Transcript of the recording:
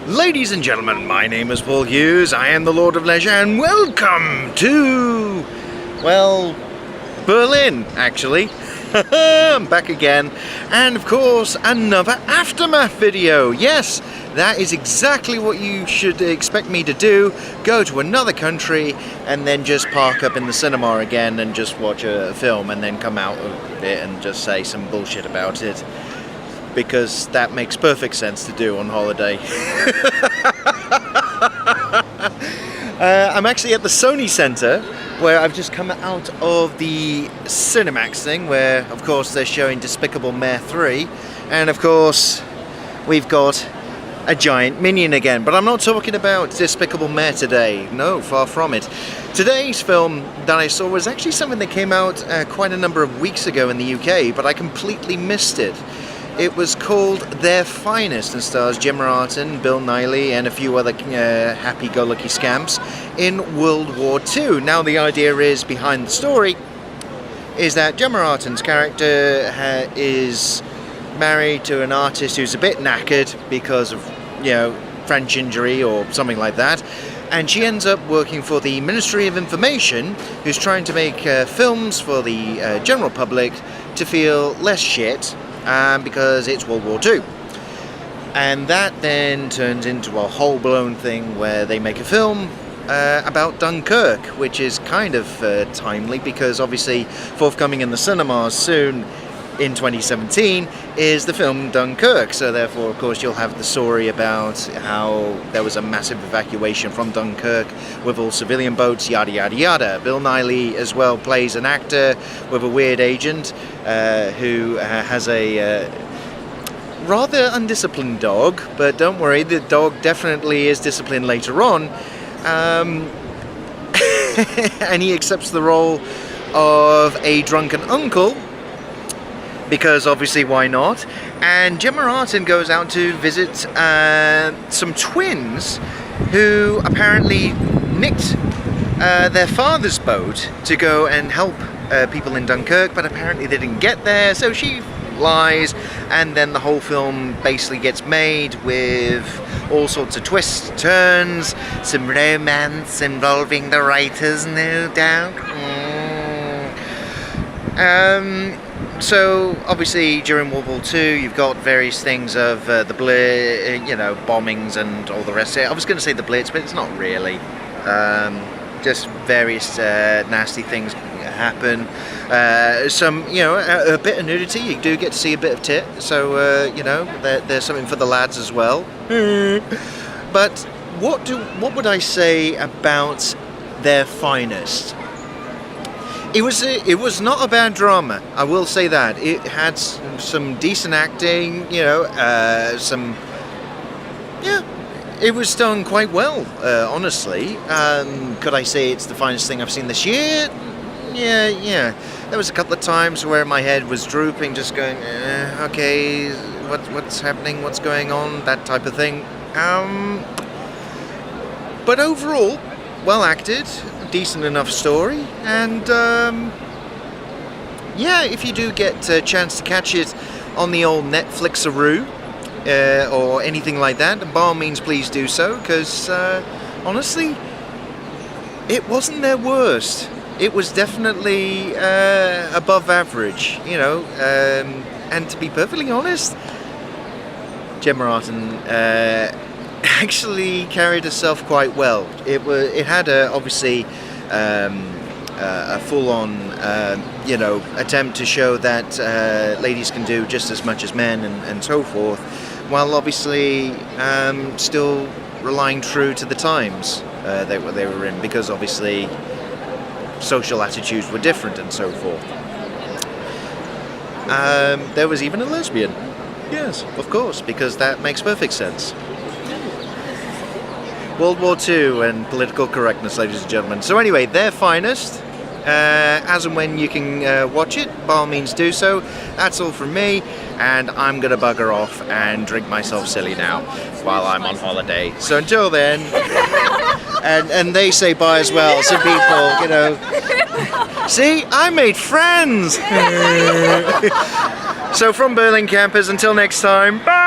Ladies and gentlemen, my name is Paul Hughes, I am the Lord of Leisure, and welcome to, well, Berlin, actually. I'm back again, and of course, another Aftermath video. Yes, that is exactly what you should expect me to do. Go to another country, and then just park up in the cinema again, and just watch a film, and then come out of it and just say some bullshit about it. Because that makes perfect sense to do on holiday. I'm actually at the Sony Centre, where I've just come out of the Cinemax thing, where of course they're showing Despicable Me 3, and of course we've got a giant minion again. But I'm not talking about Despicable Me today, no, far from it. Today's film that I saw was actually something that came out quite a number of weeks ago in the UK, but I completely missed it. It was called Their Finest and stars Gemma, Arterton, Bill Nighly and a few other happy-go-lucky scamps in World War II. Now the idea is, behind the story, is that Gemma Arterton's character is married to an artist who's a bit knackered because of, French injury or something like that. And she ends up working for the Ministry of Information, who's trying to make films for the general public to feel less shit. Because it's World War II. And that then turns into a whole-blown thing where they make a film about Dunkirk, which is kind of timely because obviously forthcoming in the cinemas soon in 2017 is the film Dunkirk. So therefore, of course, you'll have the story about how there was a massive evacuation from Dunkirk with all civilian boats, yada yada yada. Bill Nighly as well plays an actor with a weird agent who has a rather undisciplined dog, but don't worry, the dog definitely is disciplined later on. And he accepts the role of a drunken uncle, because obviously why not? And Gemma Arterton goes out to visit some twins who apparently nicked their father's boat to go and help people in Dunkirk, but apparently they didn't get there, so she lies, and then the whole film basically gets made with all sorts of twists, turns, some romance involving the writers, no doubt. So obviously during World War II you've got various things of the bombings and all the rest of it. I was going to say the Blitz, but it's not really. Just various nasty things happen. Some, a bit of nudity. You do get to see a bit of tit, so there's something for the lads as well. But what would I say about Their Finest? It was not a bad drama, I will say that. It had some decent acting, it was done quite well, honestly. Could I say it's the finest thing I've seen this year? Yeah. There was a couple of times where my head was drooping, just going, okay, what's happening, what's going on, that type of thing. But overall, well acted, decent enough story, and if you do get a chance to catch it on the old Netflix-aroo or anything like that, by all means please do so, because honestly it wasn't their worst. It was definitely above average, and to be perfectly honest, Gemma Arterton actually carried herself quite well. It had obviously a full-on attempt to show that ladies can do just as much as men and so forth, while obviously still relying true to the times they were in, because obviously social attitudes were different and so forth. There was even a lesbian. Yes, of course, because that makes perfect sense. World War II and political correctness, ladies and gentlemen. So anyway, Their Finest, as and when you can watch it, by all means do so. That's all from me, and I'm gonna bugger off and drink myself silly now while I'm on holiday. So until then, and they say bye as well, some people, see, I made friends! So from Berlin campers, until next time, bye!